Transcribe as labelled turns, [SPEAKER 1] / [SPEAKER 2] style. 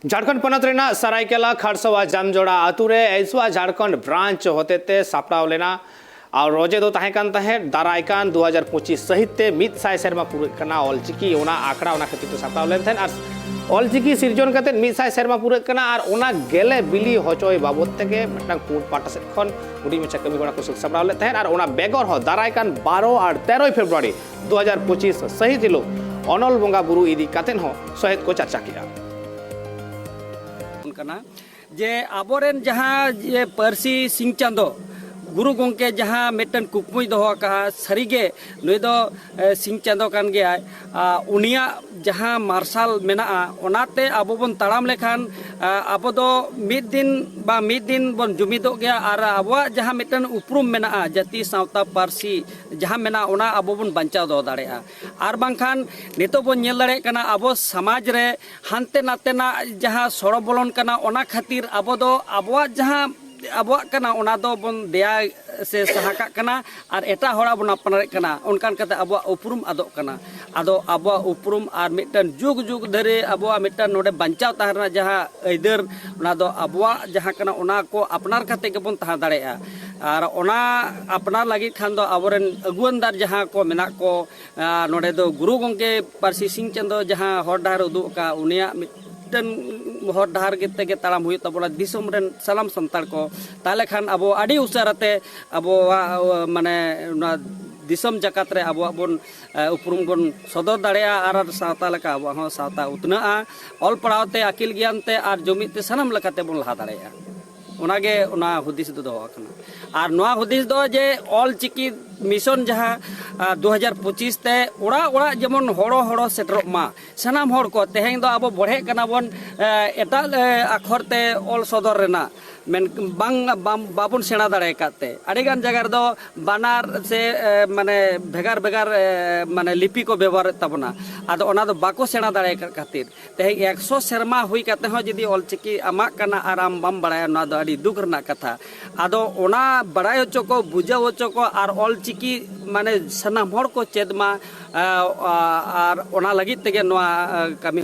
[SPEAKER 1] Jharkhand पनत Raina Seraikela खरसवा जामजोड़ा आतुरे ऐसवा Jharkhand branch होते सापड़ाव लेना और रोजे दो दारायकान 2025 सहित मिदसाय सेरमा पूरा ऑलचिकी आंकड़ा खातिर सापड़ाव लेन ऑलचिकी सिरजन करते मिदसाय सेरमा पूरा और गेले बिली हचोय बाबद पुर पाटा से हुडी मचा कमी को सापड़ाव लेन और बेगर दारायकान 12 और 13 फेब्रुआरी 2025 सहित हिलो अनल बंगा बुरु इदी कातेन सहित को चर्चा किया
[SPEAKER 2] जे आबोरेन जहाँ ये पारसी सिंह चांदो गुरु गोंके जहाँ मेटन कुकमुई दोहो कहा सरीगे नुई दो सिंह चांदो कान गया उनिया जहाँ मार्शल मेना ओनाते आबो बन ताड़ाम लेखान आबो दो मिद दिन बन जुमिदो गया और आबो जहाँ मेटन उपरुम मेना जाति सावता पारसी जहाँ मेना ओना आबो बन बंचाव दो दाड़ेया आर बांखान नितो बन नेल दाड़े कना आबो समाज रे हानते नातेना जहाँ सड़ो बोलन कना ओना खातिर आबो दो आबो जहाँ आबो कना ओना दो बन दया से सहाका कना और एटा होड़ा बन अपनारे कना उनकान कते आबो उपरुम आदो कना आदो आबो उपरुम और मिटन जुग जुग धरे आबो मिटन नोडे बंचाव ताहरना जहाँ ऐदर ओना दो आबो जहाँ कना ओना को अपनार कते के बन ताहा दाड़ेया और ओना अपनार लगी खान दो आबोरेन अगुवनदार जहाँ को मेना को नोडे दो गुरु गोंके पारसी सिंह चांदो जहाँ हर डाहर उदुग का उनिया मिटन हर डाहर के ताड़ाम हुई तबोना दिसोम रेन सालाम संतार को ताले खान आबो आडी उसाराते आबो माने दिसोम जकात रे आबो बन उपरुम बन सदर दाड़ेया आर सावता लेका आबो हो सावता उतनाआ ऑल पढ़ावते अकिल ज्ञानते आर जुमिते सनम लेकाते बन लहा दाड़ेया ओनागे ओना हुदिस दो दोना और नोआ हुदिस दो जे ऑल चिकी मिशन जहाँ 2025 ते ओड़ा ओड़ा जेमन हड़ो हड़ो सेटरोग मा सानाम हड़ को तेहें दो आबो बढ़े कना बन एटा आखर ते ऑल सदर रेना मेन बाबुन सेना दाड़े काते आड़ीगान जगह दो बानार से माने भेगार भेगार माने लिपि को व्यवहार ताबना आदो ओना दो बाको सेना दाड़े खातिर तेहें 100 सेरमा हुई काते हो जदी ऑलचिकी आमाक कना आराम बम बड़ाया ना दो आड़ी दुख रना कथा आदो ओना बड़ाय होचो को बुझाव होचो को आर ऑलचिकी माने सनाम हड़ को चेदमा और ओना लगित तेगे नोआ कमी